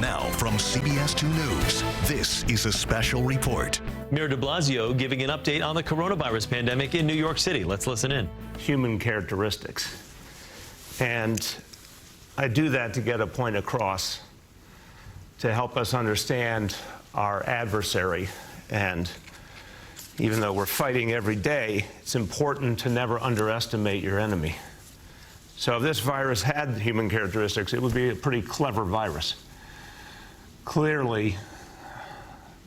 Now from CBS 2 News, this is a special report. Mayor de Blasio giving an update on the coronavirus pandemic in New York City. Let's listen in. Human characteristics. And I do that to get a point across to help us understand our adversary. And even though we're fighting every day, it's important to never underestimate your enemy. So if this virus had human characteristics, it would be a pretty clever virus. Clearly,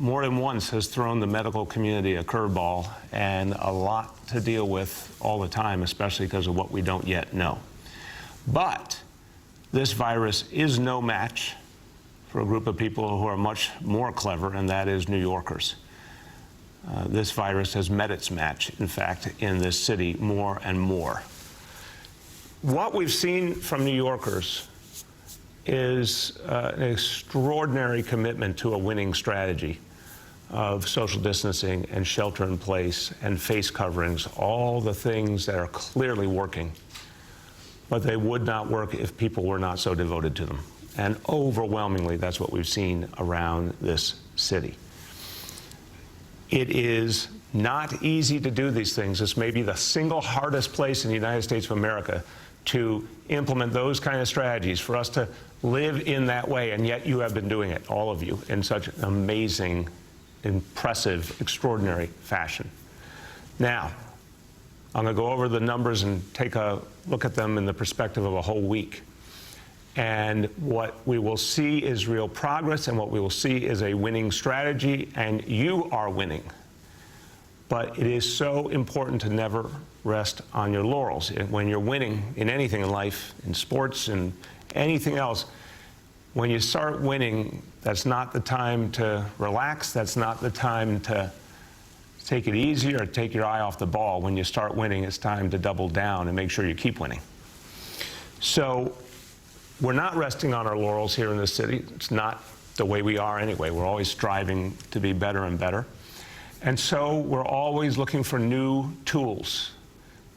more than once has thrown the medical community a curveball, and a lot to deal with all the time, especially because of what we don't yet know. But this virus is no match for a group of people who are much more clever, and that is New Yorkers. This virus has met its match, in fact, in this city more and more. What we've seen from New Yorkers is an extraordinary commitment to a winning strategy of social distancing and shelter in place and face coverings, all the things that are clearly working. But they would not work if people were not so devoted to them. And overwhelmingly, that's what we've seen around this city. It is not easy to do these things. This may be the single hardest place in the United States of America to implement those kind of strategies, for us to live in that way, and yet you have been doing it, all of you, in such an amazing, impressive, extraordinary fashion. Now, I'm going to go over the numbers and take a look at them in the perspective of a whole week. And what we will see is real progress, and what we will see is a winning strategy, and you are winning. But it is so important to never rest on your laurels. When you're winning in anything in life, in sports and anything else, when you start winning, that's not the time to relax. That's not the time to take it easy or take your eye off the ball. When you start winning, it's time to double down and make sure you keep winning. So we're not resting on our laurels here in this city. It's not the way we are anyway. We're always striving to be better and better. And so we're always looking for new tools,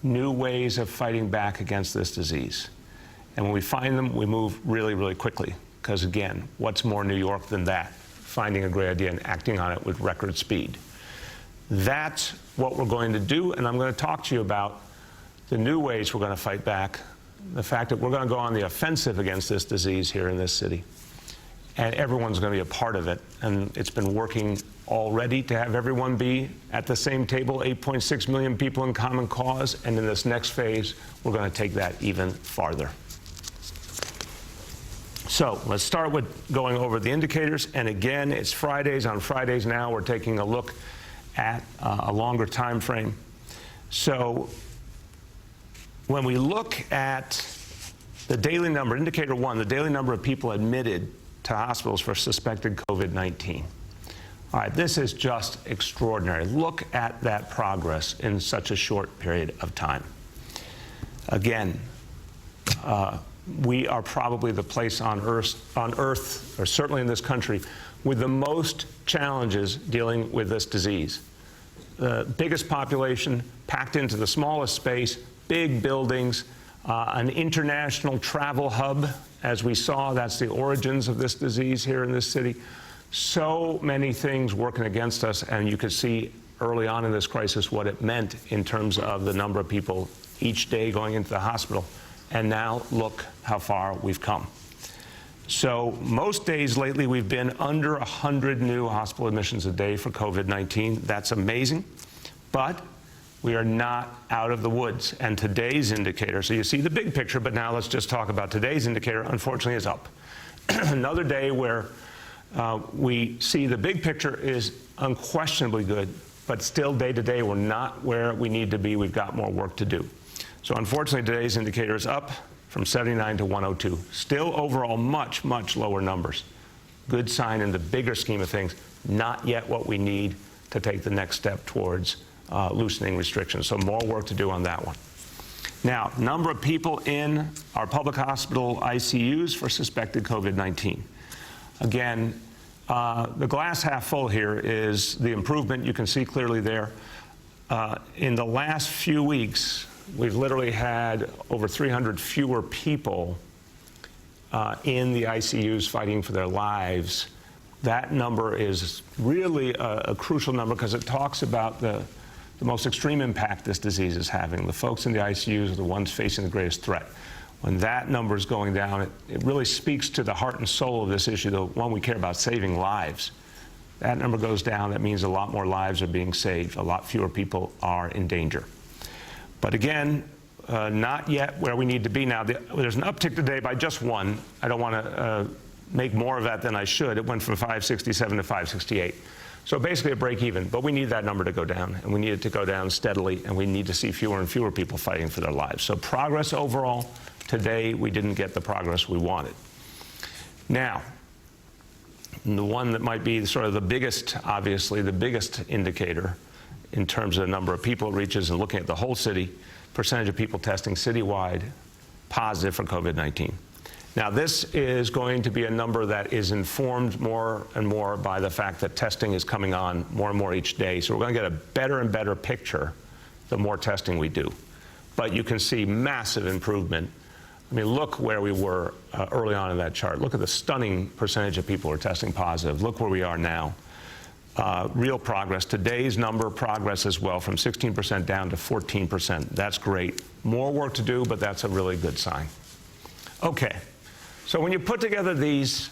new ways of fighting back against this disease. And when we find them, we move really, really quickly. Because again, what's more New York than that? Finding a great idea and acting on it with record speed. That's what we're going to do, and I'm going to talk to you about the new ways we're going to fight back, the fact that we're going to go on the offensive against this disease here in this city. And everyone's going to be a part of it, and it's been working already to have everyone be at the same table, 8.6 million people in common cause, and in this next phase, we're going to take that even farther. So let's start with going over the indicators, and again, it's Fridays. On Fridays now, we're taking a look at a longer time frame. So when we look at the daily number, indicator 1, the daily number of people admitted to hospitals for suspected COVID-19. All right, this is just extraordinary. Look at that progress in such a short period of time. Again, we are probably the place on Earth, or certainly in this country, with the most challenges dealing with this disease. The biggest population packed into the smallest space, big buildings, an international travel hub. As we saw, that's the origins of this disease here in this city. So many things working against us, and you could see early on in this crisis what it meant in terms of the number of people each day going into the hospital. And now look how far we've come. So most days lately we've been under 100 new hospital admissions a day for COVID-19. That's amazing, but we are not out of the woods. And today's indicator, so you see the big picture, but now let's just talk about today's indicator, unfortunately is up. Another day where we see the big picture is unquestionably good, but still day to day we're not where we need to be. We've got more work to do. So unfortunately today's indicator is up from 79 to 102. Still overall much, much lower numbers. Good sign in the bigger scheme of things, not yet what we need to take the next step towards loosening restrictions. So more work to do on that one. Now, number of people in our public hospital ICUs for suspected COVID-19. Again, the glass half full here is the improvement. You can see clearly there. In the last few weeks, we've literally had over 300 fewer people in the ICUs fighting for their lives. That number is really a crucial number because it talks about the most extreme impact this disease is having. The folks in the ICUs are the ones facing the greatest threat. When that number is going down, it really speaks to the heart and soul of this issue, the one we care about, saving lives. That number goes down, that means a lot more lives are being saved, a lot fewer people are in danger. But again, not yet where we need to be now. There's an uptick today by just one. I don't want to make more of that than I should. It went from 567 to 568. So basically a break even, but we need that number to go down, and we need it to go down steadily, and we need to see fewer and fewer people fighting for their lives. So progress overall. Today, we didn't get the progress we wanted. Now, the one that might be sort of the biggest, obviously, the biggest indicator in terms of the number of people it reaches and looking at the whole city, percentage of people testing citywide positive for COVID-19. Now, this is going to be a number that is informed more and more by the fact that testing is coming on more and more each day. So we're going to get a better and better picture the more testing we do. But you can see massive improvement. I mean, look where we were early on in that chart. Look at the stunning percentage of people who are testing positive. Look where we are now. Real progress. Today's number, progress as well, from 16% down to 14%. That's great. More work to do, but that's a really good sign. Okay, so when you put together these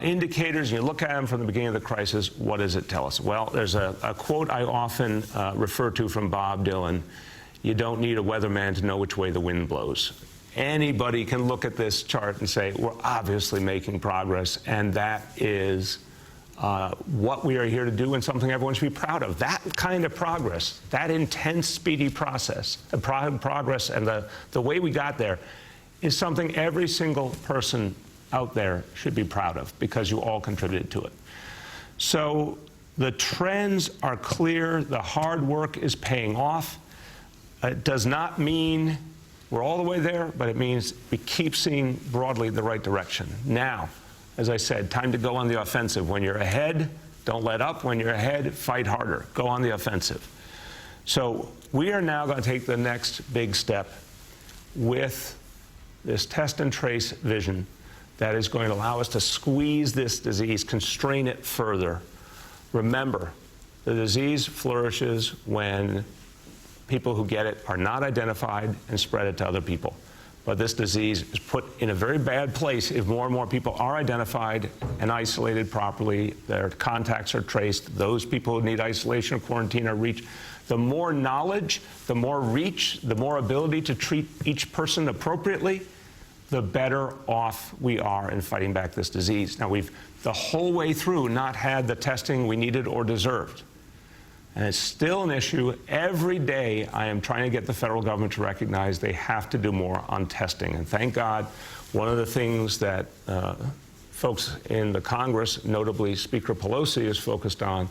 indicators and you look at them from the beginning of the crisis, what does it tell us? Well, there's a quote I often refer to from Bob Dylan. You don't need a weatherman to know which way the wind blows. Anybody can look at this chart and say, we're obviously making progress, and that is what we are here to do and something everyone should be proud of. That kind of progress, that intense, speedy process, the progress and the way we got there is something every single person out there should be proud of because you all contributed to it. So the trends are clear. The hard work is paying off. It does not mean we're all the way there, but it means we keep seeing broadly the right direction. Now, as I said, time to go on the offensive. When you're ahead, don't let up. When you're ahead, fight harder. Go on the offensive. So we are now going to take the next big step with this test and trace vision that is going to allow us to squeeze this disease, constrain it further. Remember, the disease flourishes when people who get it are not identified and spread it to other people. But this disease is put in a very bad place if more and more people are identified and isolated properly, their contacts are traced, those people who need isolation or quarantine are reached. The more knowledge, the more reach, the more ability to treat each person appropriately, the better off we are in fighting back this disease. Now, we've the whole way through not had the testing we needed or deserved. And it's still an issue. Every day I am trying to get the federal government to recognize they have to do more on testing. And thank God, one of the things that folks in the Congress, notably Speaker Pelosi, is focused on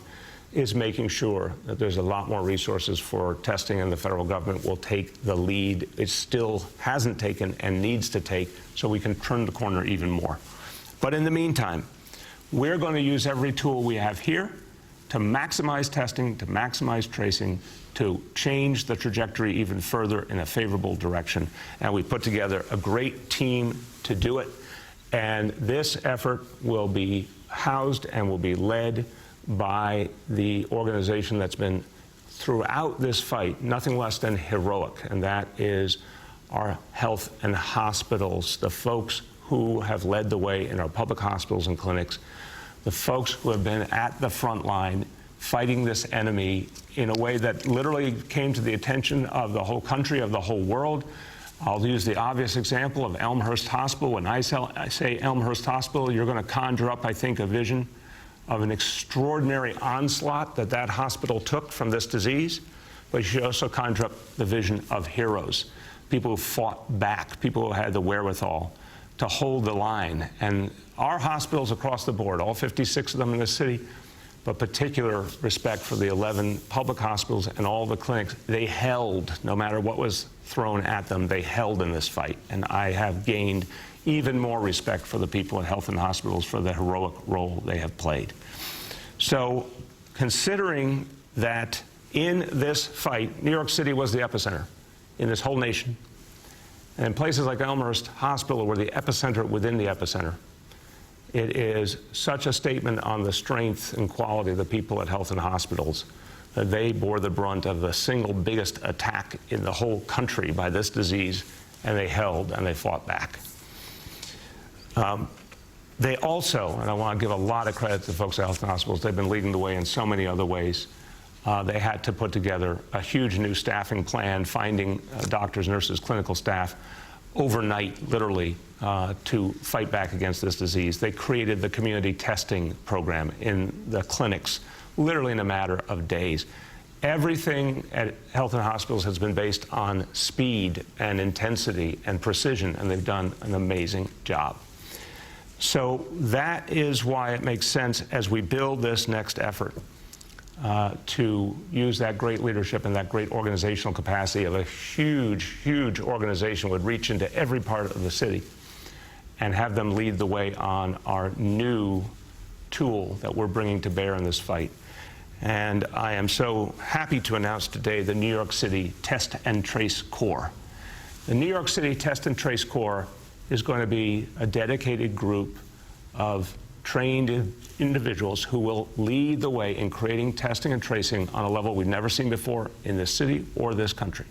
is making sure that there's a lot more resources for testing, and the federal government will take the lead. It still hasn't taken and needs to take, so we can turn the corner even more. But in the meantime, we're going to use every tool we have here to maximize testing, to maximize tracing, to change the trajectory even further in a favorable direction. And we put together a great team to do it. And this effort will be housed and will be led by the organization that's been throughout this fight nothing less than heroic, and that is our health and hospitals, the folks who have led the way in our public hospitals and clinics, the folks who have been at the front line fighting this enemy in a way that literally came to the attention of the whole country, of the whole world. I'll use the obvious example of Elmhurst Hospital. When I say Elmhurst Hospital, you're going to conjure up, I think, a vision of an extraordinary onslaught that that hospital took from this disease, but you should also conjure up the vision of heroes, people who fought back, people who had the wherewithal to hold the line. And our hospitals across the board, all 56 of them in the city, but particular respect for the 11 public hospitals and all the clinics, they held, no matter what was thrown at them, they held in this fight. And I have gained even more respect for the people in health and hospitals for the heroic role they have played. So, considering that in this fight, New York City was the epicenter in this whole nation, And in places like Elmhurst Hospital, we're the epicenter within the epicenter. It is such a statement on the strength and quality of the people at health and hospitals that they bore the brunt of the single biggest attack in the whole country by this disease, and they held and they fought back. They also, and I want to give a lot of credit to the folks at health and hospitals, they've been leading the way in so many other ways. They had to put together a huge new staffing plan, finding doctors, nurses, clinical staff overnight, literally, to fight back against this disease. They created the community testing program in the clinics, literally in a matter of days. Everything at health and hospitals has been based on speed and intensity and precision, and they've done an amazing job. So that is why it makes sense as we build this next effort to use that great leadership and that great organizational capacity of a huge, huge organization would reach into every part of the city and have them lead the way on our new tool that we're bringing to bear in this fight. And I am so happy to announce today the New York City Test and Trace Corps. The New York City Test and Trace Corps is going to be a dedicated group of trained individuals who will lead the way in creating testing and tracing on a level we've never seen before in this city or this country.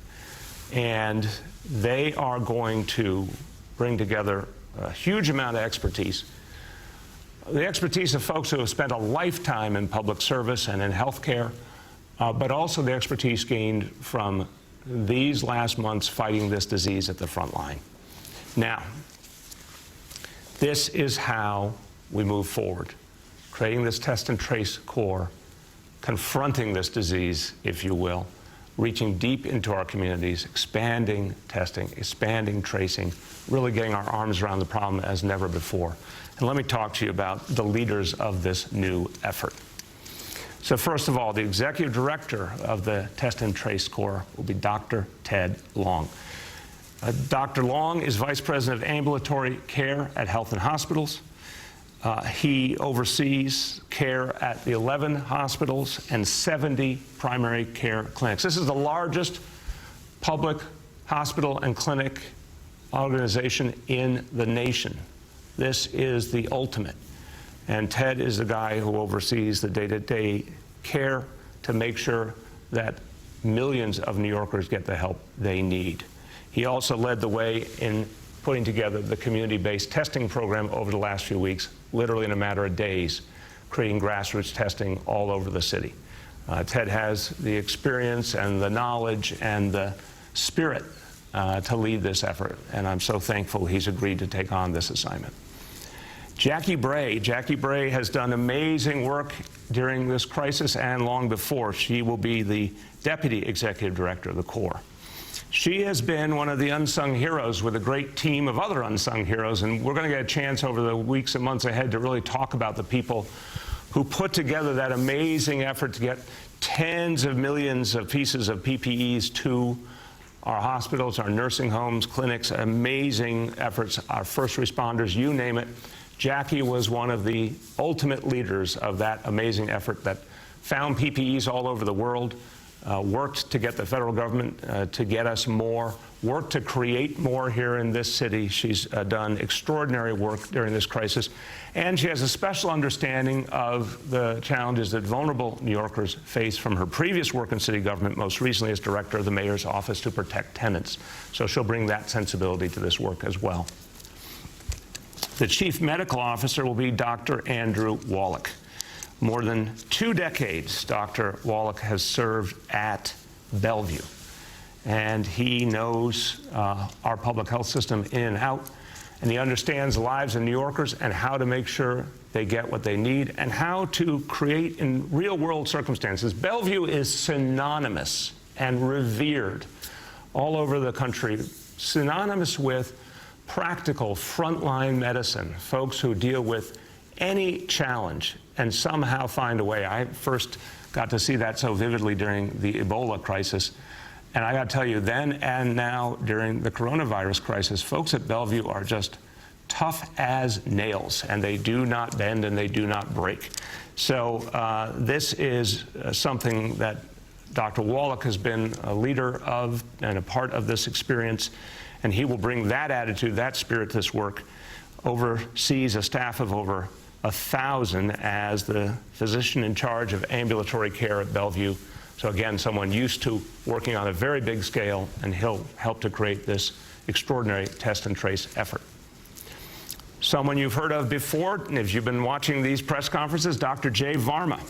And they are going to bring together a huge amount of expertise. The expertise of folks who have spent a lifetime in public service and in healthcare, but also the expertise gained from these last months fighting this disease at the front line. Now, this is how we move forward, creating this test and trace core, confronting this disease, if you will, reaching deep into our communities, expanding testing, expanding tracing, really getting our arms around the problem as never before. And let me talk to you about the leaders of this new effort. So first of all, the executive director of the Test and Trace Corps will be Dr. Ted Long. Dr. Long is Vice President of Ambulatory Care at Health and Hospitals. He oversees care at the 11 hospitals and 70 primary care clinics. This is the largest public hospital and clinic organization in the nation. This is the ultimate. And Ted is the guy who oversees the day-to-day care to make sure that millions of New Yorkers get the help they need. He also led the way in putting together the community-based testing program over the last few weeks, literally in a matter of days, creating grassroots testing all over the city. Ted has the experience and the knowledge and the spirit to lead this effort, and I'm so thankful he's agreed to take on this assignment. Jackie Bray has done amazing work during this crisis and long before. She will be the Deputy Executive Director of the Corps. She has been one of the unsung heroes with a great team of other unsung heroes, and we're going to get a chance over the weeks and months ahead to really talk about the people who put together that amazing effort to get tens of millions of pieces of PPEs to our hospitals, our nursing homes, clinics, amazing efforts, our first responders, you name it. Jackie was one of the ultimate leaders of that amazing effort that found PPEs all over the world, worked to get the federal government to get us more, worked to create more here in this city. She's done extraordinary work during this crisis, and she has a special understanding of the challenges that vulnerable New Yorkers face from her previous work in city government, most recently as director of the mayor's office to protect tenants. So she'll bring that sensibility to this work as well. The chief medical officer will be Dr. Andrew Wallach. More than 2 decades, Dr. Wallach has served at Bellevue, and he knows our public health system in and out, and he understands the lives of New Yorkers and how to make sure they get what they need and how to create in real-world circumstances. Bellevue is synonymous and revered all over the country, synonymous with practical frontline medicine, folks who deal with any challenge and somehow find a way. I first got to see that so vividly during the Ebola crisis. And I got to tell you, then and now during the coronavirus crisis, folks at Bellevue are just tough as nails, and they do not bend and they do not break. So this is something that Dr. Wallach has been a leader of and a part of this experience. And he will bring that attitude, that spirit to this work, oversees a staff of over 1,000 as the physician in charge of ambulatory care at Bellevue. So again, someone used to working on a very big scale, and he'll help to create this extraordinary test and trace effort. Someone you've heard of before, if you've been watching these press conferences, Dr. Jay Varma,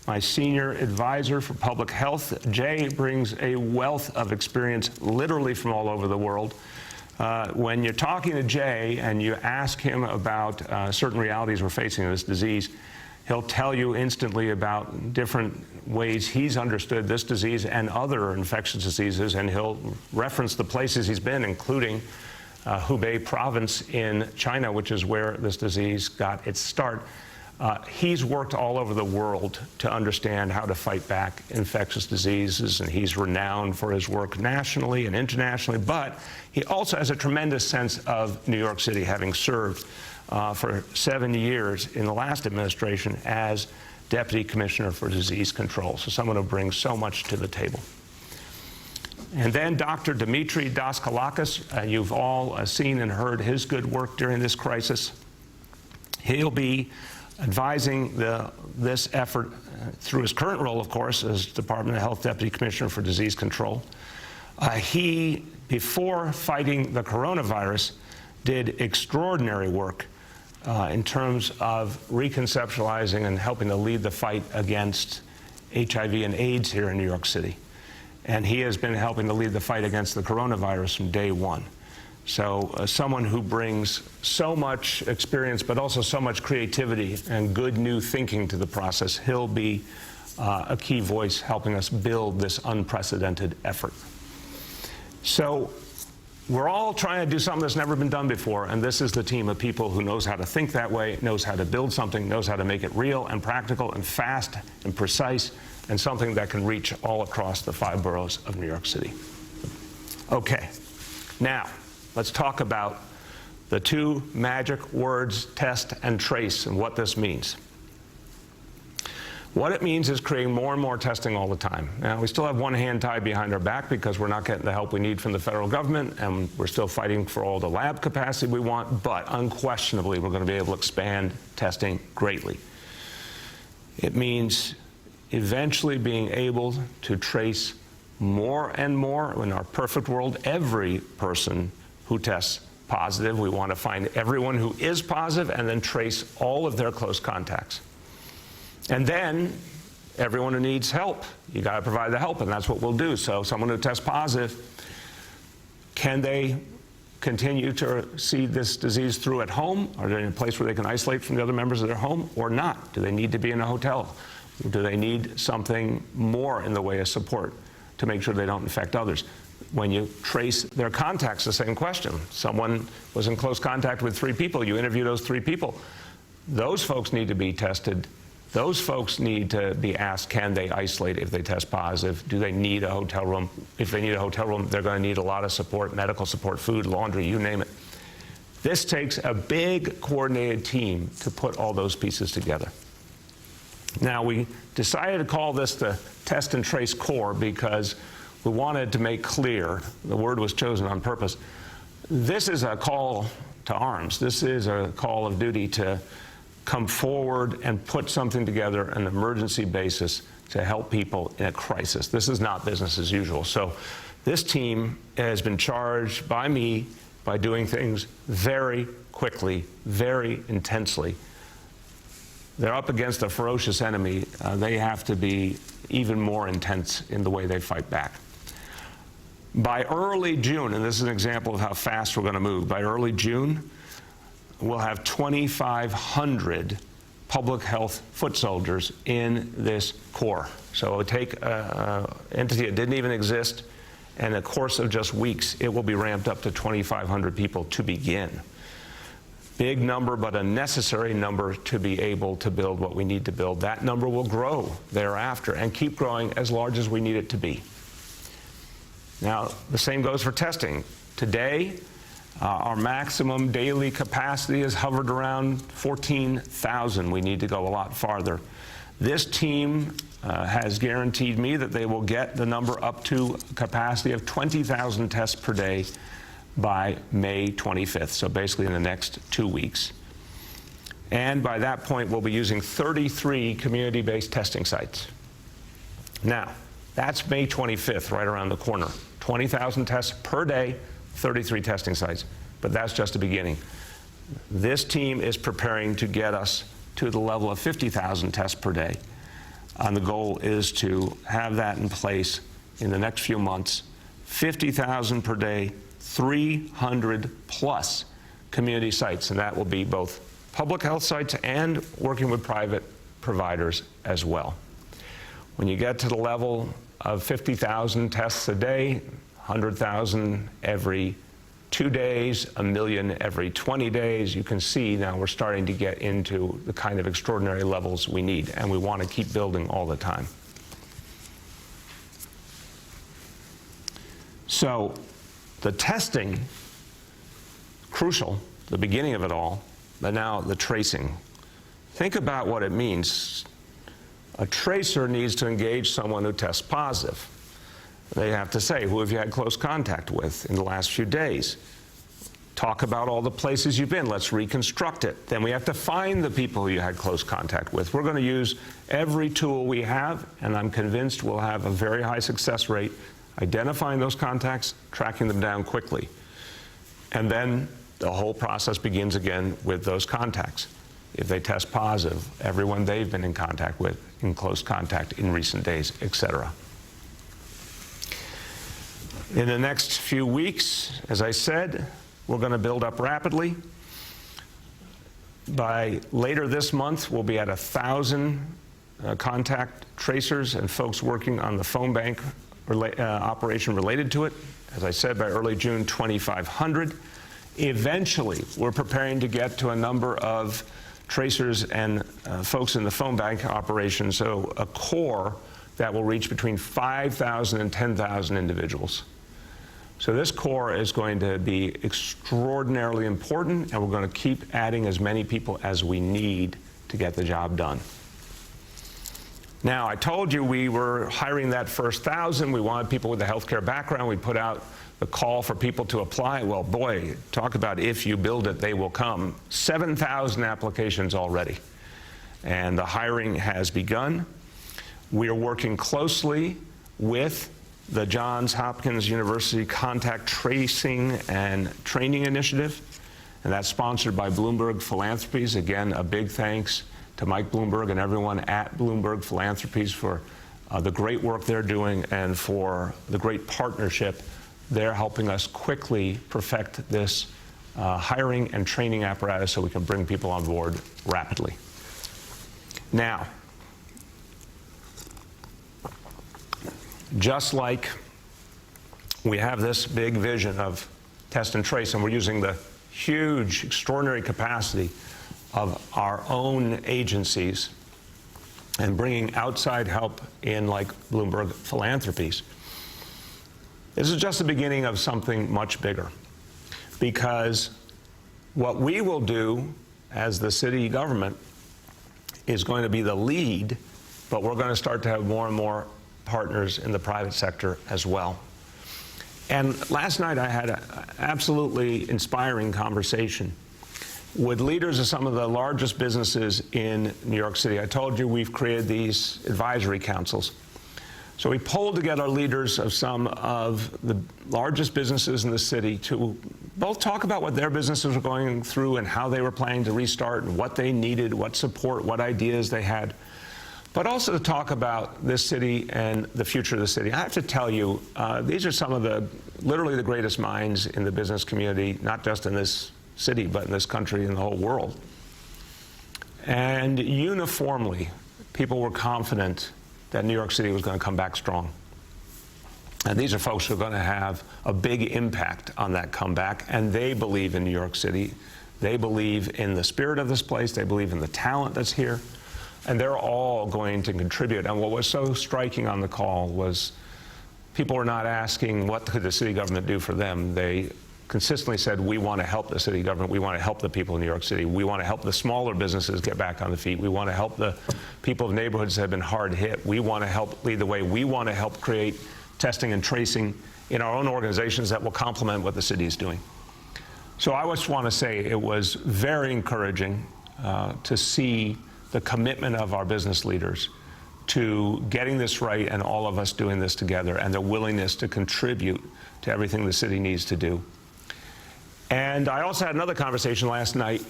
my senior advisor for public health. Jay brings a wealth of experience literally from all over the world. When you're talking to Jay and you ask him about certain realities we're facing in this disease, he'll tell you instantly about different ways he's understood this disease and other infectious diseases, and he'll reference the places he's been, including Hubei province in China, which is where this disease got its start. He's worked all over the world to understand how to fight back infectious diseases, and he's renowned for his work nationally and internationally, but he also has a tremendous sense of New York City, having served for 7 years in the last administration as Deputy Commissioner for Disease Control, so someone who brings so much to the table. And then Dr. Dimitri Daskalakis, you've all seen and heard his good work during this crisis. He'll be advising this effort through his current role, of course, as Department of Health Deputy Commissioner for Disease Control. He, before fighting the coronavirus, did extraordinary work in terms of reconceptualizing and helping to lead the fight against HIV and AIDS here in New York City. And he has been helping to lead the fight against the coronavirus from day one. So someone who brings so much experience, but also so much creativity and good new thinking to the process, he'll be a key voice helping us build this unprecedented effort. So we're all trying to do something that's never been done before, and this is the team of people who knows how to think that way, knows how to build something, knows how to make it real and practical and fast and precise, and something that can reach all across the 5 boroughs of New York City. Okay, now let's talk about the 2 magic words, test and trace, and what this means. What it means is creating more and more testing all the time. Now, we still have one hand tied behind our back because we're not getting the help we need from the federal government, and we're still fighting for all the lab capacity we want, but unquestionably, we're going to be able to expand testing greatly. It means eventually being able to trace more and more. In our perfect world, every person who tests positive, we want to find everyone who is positive and then trace all of their close contacts. And then everyone who needs help, you got to provide the help, and that's what we'll do. So someone who tests positive, can they continue to see this disease through at home? Are they in a place where they can isolate from the other members of their home or not? Do they need to be in a hotel? Do they need something more in the way of support to make sure they don't infect others? When you trace their contacts, the same question. Someone was in close contact with 3 people. You interview those 3 people. Those folks need to be tested. Those folks need to be asked, can they isolate if they test positive? Do they need a hotel room? If they need a hotel room, they're going to need a lot of support, medical support, food, laundry, you name it. This takes a big coordinated team to put all those pieces together. Now, we decided to call this the Test and Trace Core because we wanted to make clear, the word was chosen on purpose, this is a call to arms. This is a call of duty to come forward and put something together on an emergency basis to help people in a crisis. This is not business as usual. So this team has been charged by me by doing things very quickly, very intensely. They're up against a ferocious enemy. They have to be even more intense in the way they fight back. By early June, and this is an example of how fast we're going to move, by early June, we'll have 2,500 public health foot soldiers in this core. So it would take an entity that didn't even exist, and in the course of just weeks, it will be ramped up to 2,500 people to begin. Big number, but a necessary number to be able to build what we need to build. That number will grow thereafter and keep growing as large as we need it to be. Now, the same goes for testing. Today, our maximum daily capacity has hovered around 14,000. We need to go a lot farther. This team has guaranteed me that they will get the number up to a capacity of 20,000 tests per day by May 25th, so basically in the next 2 weeks. And by that point, we'll be using 33 community-based testing sites. Now, that's May 25th, right around the corner. 20,000 tests per day, 33 testing sites. But that's just the beginning. This team is preparing to get us to the level of 50,000 tests per day. And the goal is to have that in place in the next few months. 50,000 per day, 300 plus community sites, and that will be both public health sites and working with private providers as well. When you get to the level of 50,000 tests a day, 100,000 every 2 days, 1 million every 20 days, you can see now we're starting to get into the kind of extraordinary levels we need, and we want to keep building all the time. So the testing, crucial, the beginning of it all, but now the tracing. Think about what it means. A tracer needs to engage someone who tests positive. They have to say, who have you had close contact with in the last few days? Talk about all the places you've been. Let's reconstruct it. Then we have to find the people who you had close contact with. We're going to use every tool we have, and I'm convinced we'll have a very high success rate identifying those contacts, tracking them down quickly. And then the whole process begins again with those contacts. If they test positive, everyone they've been in contact with, in close contact in recent days, etc. In the next few weeks, as I said, we're going to build up rapidly. By later this month, we'll be at 1,000 contact tracers and folks working on the phone bank operation related to it. As I said, by early June, 2,500. Eventually, we're preparing to get to a number of tracers and folks in the phone bank operation, so a core that will reach between 5,000 and 10,000 individuals. So this core is going to be extraordinarily important, and we're going to keep adding as many people as we need to get the job done. Now, I told you we were hiring that first 1,000. We wanted people with a healthcare background. We put out the call for people to apply. Well, boy, talk about if you build it, they will come. 7,000 applications already, and the hiring has begun. We are working closely with the Johns Hopkins University Contact Tracing and Training Initiative, and that's sponsored by Bloomberg Philanthropies. Again, a big thanks to Mike Bloomberg and everyone at Bloomberg Philanthropies for the great work they're doing and for the great partnership. They're helping us quickly perfect this hiring and training apparatus so we can bring people on board rapidly. Now, just like we have this big vision of test and trace, and we're using the huge, extraordinary capacity of our own agencies and bringing outside help in like Bloomberg Philanthropies. This is just the beginning of something much bigger, because what we will do as the city government is going to be the lead, but we're going to start to have more and more partners in the private sector as well. And last night I had an absolutely inspiring conversation with leaders of some of the largest businesses in New York City. I told you we've created these advisory councils. So we pulled together leaders of some of the largest businesses in the city to both talk about what their businesses were going through and how they were planning to restart and what they needed, what support, what ideas they had, but also to talk about this city and the future of the city. I have to tell you, these are some of the, literally the greatest minds in the business community, not just in this city, but in this country and the whole world. And uniformly, people were confident that New York City was going to come back strong. And these are folks who are going to have a big impact on that comeback, and they believe in New York City. They believe in the spirit of this place. They believe in the talent that's here. And they're all going to contribute. And what was so striking on the call was people were not asking what could the city government do for them. They consistently said, we want to help the city government. We want to help the people in New York City. We want to help the smaller businesses get back on the feet. We want to help the people of neighborhoods that have been hard hit. We want to help lead the way. We want to help create testing and tracing in our own organizations that will complement what the city is doing. So I just want to say it was very encouraging to see the commitment of our business leaders to getting this right and all of us doing this together, and their willingness to contribute to everything the city needs to do. And I also had another conversation last night,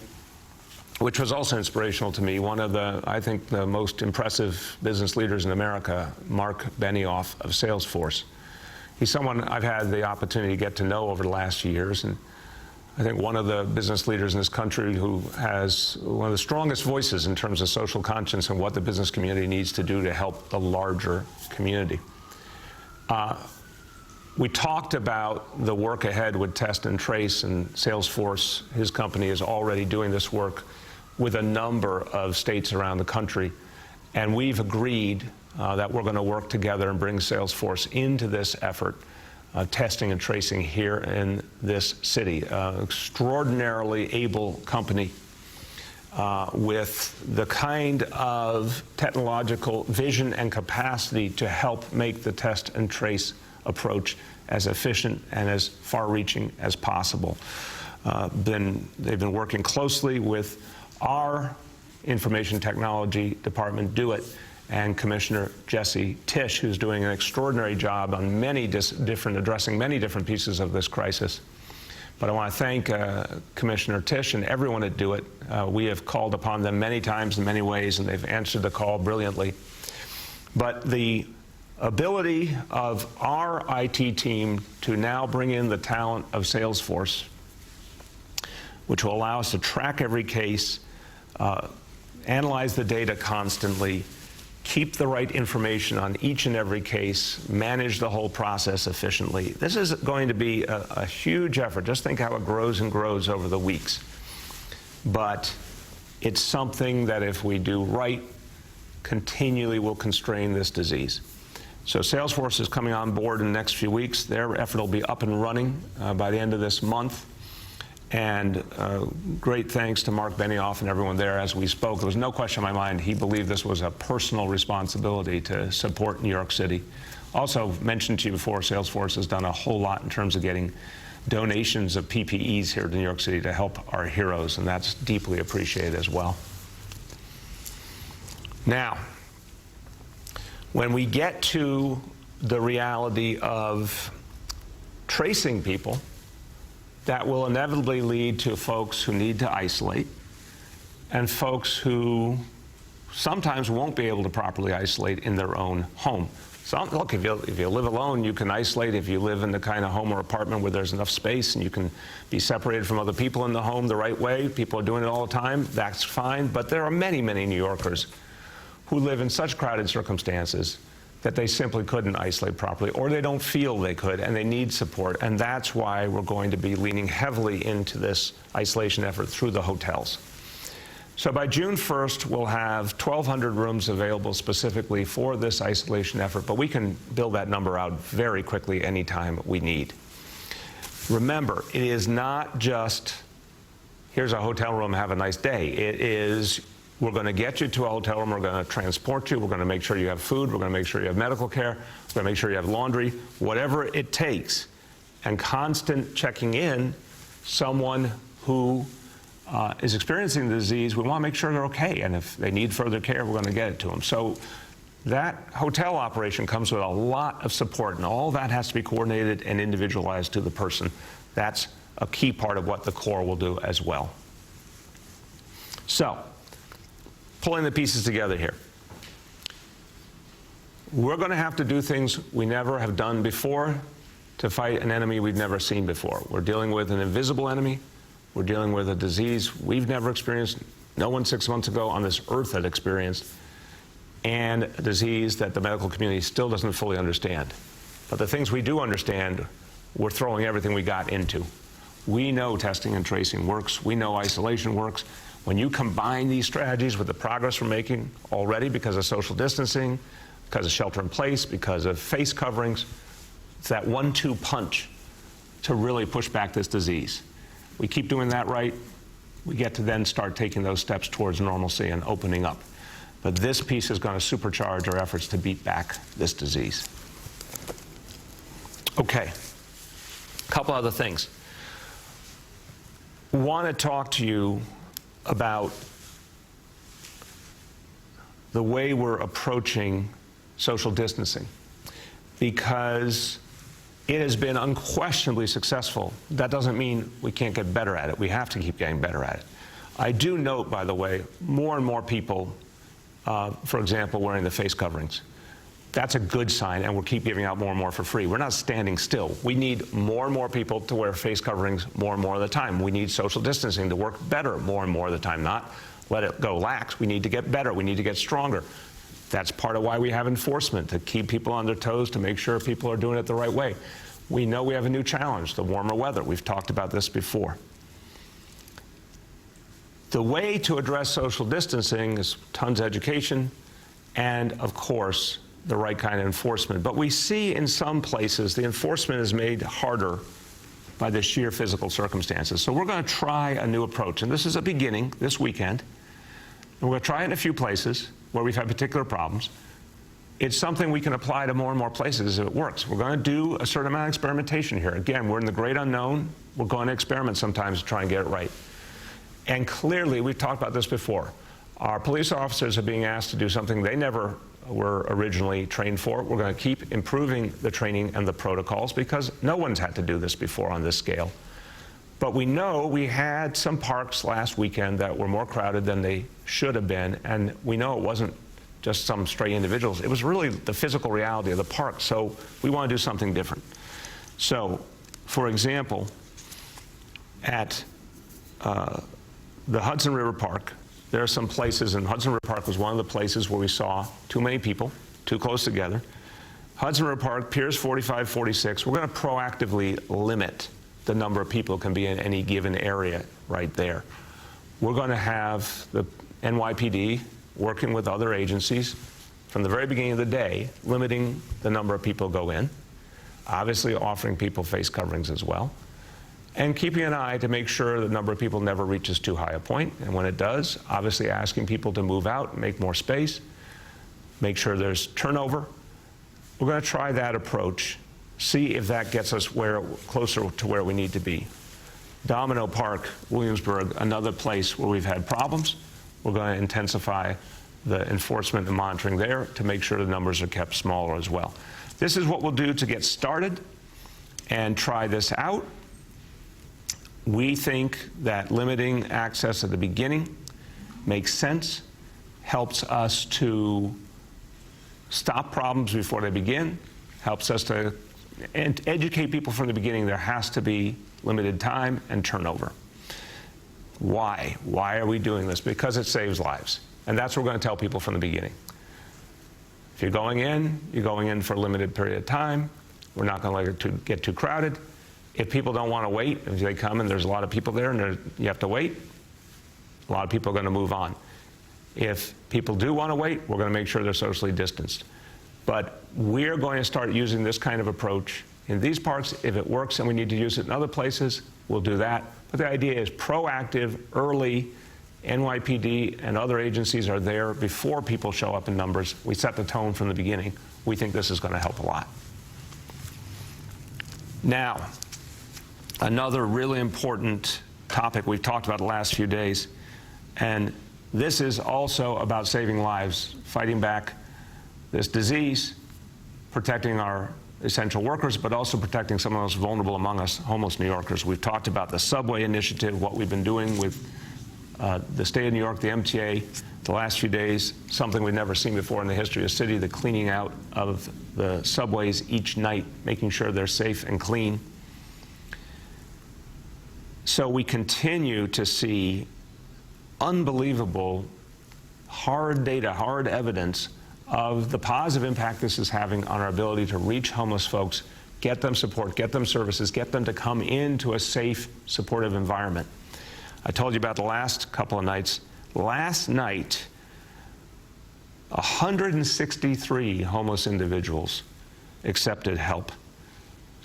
which was also inspirational to me. One of the, I think, the most impressive business leaders in America, Mark Benioff of SALESFORCE. He's someone I've had the opportunity to get to know over the last few years, and I think one of the business leaders in this country who has one of the strongest voices in terms of social conscience and what the business community needs to do to help the larger community. We talked about the work ahead with Test and Trace, and SALESFORCE, his company, is already doing this work with a number of states around the country. And we've agreed that we're going to work together and bring SALESFORCE into this effort, testing and tracing here in this city. Extraordinarily able company with the kind of technological vision and capacity to help make the test and trace approach as efficient and as far-reaching as possible. They've been working closely with our information technology department, DO-IT, and Commissioner Jesse Tisch, who's doing an extraordinary job on addressing many different pieces of this crisis. But I want to thank Commissioner Tisch and everyone at DO-IT. We have called upon them many times in many ways, and they've answered the call brilliantly. But the ability of our IT team to now bring in the talent of SALESFORCE, which will allow us to track every case, analyze the data constantly, keep the right information on each and every case, manage the whole process efficiently. This is going to be a huge effort. Just think how it grows and grows over the weeks. But it's something that, if we do right, continually will constrain this disease. So SALESFORCE is coming on board in the next few weeks. Their effort will be up and running by the end of this month. And great thanks to Mark Benioff and everyone there. As we spoke, there was no question in my mind he believed this was a personal responsibility to support New York City. Also mentioned to you before, SALESFORCE has done a whole lot in terms of getting donations of PPEs here to New York City to help our heroes, and that's deeply appreciated as well. Now, when we get to the reality of tracing people, that will inevitably lead to folks who need to isolate and folks who sometimes won't be able to properly isolate in their own home. So, look, if you live alone, you can isolate. If you live in the kind of home or apartment where there's enough space and you can be separated from other people in the home the right way, people are doing it all the time, that's fine. But there are many, many New Yorkers who live in such crowded circumstances that they simply couldn't isolate properly, or they don't feel they could, and they need support. And that's why we're going to be leaning heavily into this isolation effort through the hotels. So by June 1st, we'll have 1,200 rooms available specifically for this isolation effort, but we can build that number out very quickly anytime we need. Remember, it is not just, here's a hotel room, have a nice day. It is, we're going to get you to a hotel room, we're going to transport you, we're going to make sure you have food, we're going to make sure you have medical care, we're going to make sure you have laundry, whatever it takes. And constant checking in, someone who is experiencing the disease, we want to make sure they're okay. And if they need further care, we're going to get it to them. So that hotel operation comes with a lot of support, and all that has to be coordinated and individualized to the person. That's a key part of what the Corps will do as well. So, pulling the pieces together here. We're going to have to do things we never have done before to fight an enemy we've never seen before. We're dealing with an invisible enemy. We're dealing with a disease we've never experienced, no one 6 months ago on this earth had experienced, and a disease that the medical community still doesn't fully understand. But the things we do understand, we're throwing everything we got into. We know testing and tracing works. We know isolation works. When you combine these strategies with the progress we're making already because of social distancing, because of shelter in place, because of face coverings, it's that 1-2 punch to really push back this disease. We keep doing that right, we get to then start taking those steps towards normalcy and opening up. But this piece is going to supercharge our efforts to beat back this disease. Okay. A couple other things. Want to talk to you about the way we're approaching social distancing, because it has been unquestionably successful. That doesn't mean we can't get better at it. We have to keep getting better at it. I do note, by the way, more and more people, for example, wearing the face coverings. That's a good sign, and we'll keep giving out more and more for free. We're not standing still. We need more and more people to wear face coverings more and more of the time. We need social distancing to work better more and more of the time, not let it go lax. We need to get better. We need to get stronger. That's part of why we have enforcement, to keep people on their toes, to make sure people are doing it the right way. We know we have a new challenge, the warmer weather. We've talked about this before. The way to address social distancing is tons of education and, of course, the right kind of enforcement. But we see in some places the enforcement is made harder by the sheer physical circumstances. So we're going to try a new approach. And this is a beginning this weekend. And we're going to try it in a few places where we've had particular problems. It's something we can apply to more and more places if it works. We're going to do a certain amount of experimentation here. Again, we're in the great unknown. We're going to experiment sometimes to try and get it right. And clearly, we've talked about this before, our police officers are being asked to do something they never were originally trained for. We're going to keep improving the training and the protocols because no one's had to do this before on this scale. But we know we had some parks last weekend that were more crowded than they should have been, and we know it wasn't just some stray individuals. It was really the physical reality of the park, so we want to do something different. So, for example, at the Hudson River Park, there are some places, and Hudson River Park was one of the places where we saw too many people, too close together. Hudson River Park, Piers 45, 46, we're going to proactively limit the number of people who can be in any given area right there. We're going to have the NYPD working with other agencies from the very beginning of the day, limiting the number of people who go in, obviously offering people face coverings as well, and keeping an eye to make sure the number of people never reaches too high a point. And when it does, obviously asking people to move out, make more space, make sure there's turnover. We're going to try that approach, see if that gets us closer to where we need to be. Domino Park, Williamsburg, another place where we've had problems. We're going to intensify the enforcement and monitoring there to make sure the numbers are kept smaller as well. This is what we'll do to get started and try this out. We think that limiting access at the beginning makes sense, helps us to stop problems before they begin, helps us to educate people from the beginning. There has to be limited time and turnover. Why? Why are we doing this? Because it saves lives. And that's what we're going to tell people from the beginning. If you're going in for a limited period of time. We're not going to let it get too crowded. If people don't want to wait, if they come and there's a lot of people there and you have to wait, a lot of people are going to move on. If people do want to wait, we're going to make sure they're socially distanced. But we're going to start using this kind of approach in these parks. If it works and we need to use it in other places, we'll do that. But the idea is proactive, early. NYPD and other agencies are there before people show up in numbers. We set the tone from the beginning. We think this is going to help a lot. Now, another really important topic we've talked about the last few days, and this is also about saving lives, fighting back this disease, protecting our essential workers, but also protecting some of the most vulnerable among us, homeless New Yorkers. We've talked about the subway initiative, what we've been doing with the state of New York, the MTA, the last few days, something we've never seen before in the history of the city, the cleaning out of the subways each night, making sure they're safe and clean. So we continue to see unbelievable hard data, hard evidence of the positive impact this is having on our ability to reach homeless folks, get them support, get them services, get them to come into a safe, supportive environment. I told you about the last couple of nights. Last night, 163 homeless individuals accepted help.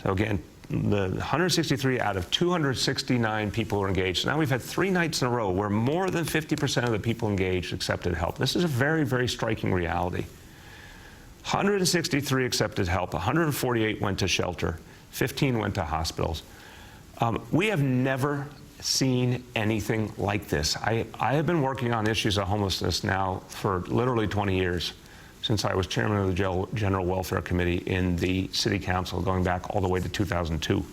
So again, the 163 out of 269 people were engaged. So now we've had 3 nights in a row where more than 50% of the people engaged accepted help. This is a very, very striking reality. 163 accepted help, 148 went to shelter, 15 went to hospitals. We have never seen anything like this. I have been working on issues of homelessness now for literally 20 years, since I was chairman of the General Welfare Committee in the City Council, going back all the way to 2002.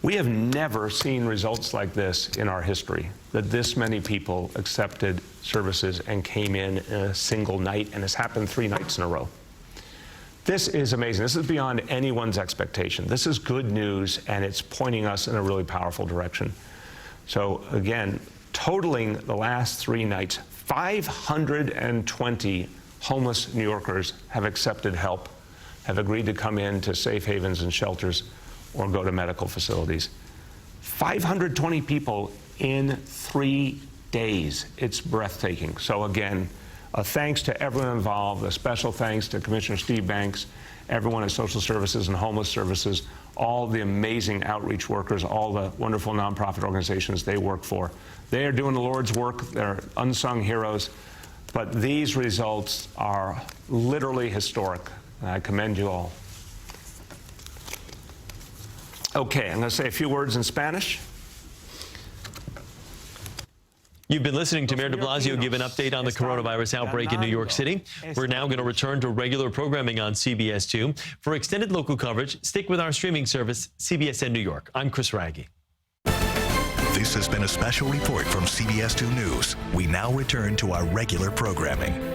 We have never seen results like this in our history, that this many people accepted services and came in a single night, and it's happened 3 nights in a row. This is amazing. This is beyond anyone's expectation. This is good news, and it's pointing us in a really powerful direction. So again, totaling the last 3 nights, 520 homeless New Yorkers have accepted help, have agreed to come in to safe havens and shelters or go to medical facilities. 520 people in 3 days. It's breathtaking. So again, a thanks to everyone involved, a special thanks to Commissioner Steve Banks, everyone at Social Services and Homeless Services, all the amazing outreach workers, all the wonderful nonprofit organizations they work for. They are doing the Lord's work. They're unsung heroes. But these results are literally historic, and I commend you all. Okay, I'm going to say a few words in Spanish. You've been listening to Mayor de Blasio give an update on the coronavirus outbreak in New York City. We're now going to return to regular programming on CBS 2. For extended local coverage, stick with our streaming service, CBSN New York. I'm Chris Raggi. This has been a special report from CBS 2 News. We now return to our regular programming.